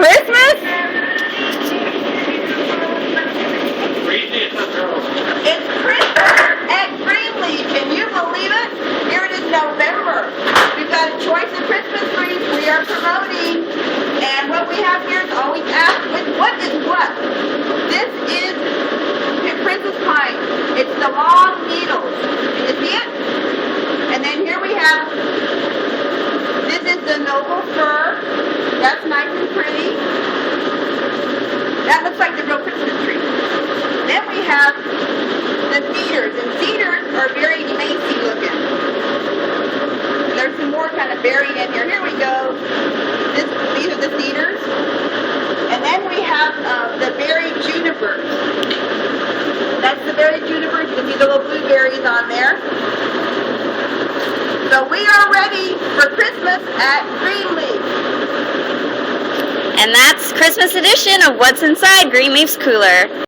Christmas? It's Christmas at Greenleaf. Can you believe it? Here it is November. We've got a choice of Christmas trees we are promoting. And what we have here is always asked, what is what? This is Princess Pine. It's the long needles. Can you see it? And then here we have, this is the noble fir. That's nice and pretty. That looks like the real Christmas tree. Then we have the cedars, and cedars are very lacy looking. And there's some more kind of buried in here. Here we go. These are the cedars. And then we have the berry junipers. That's the berry junipers. You can see the little blueberries on there. So we are ready for Christmas at Greenleaf. And that's Christmas edition of What's Inside Greenleaf's Cooler.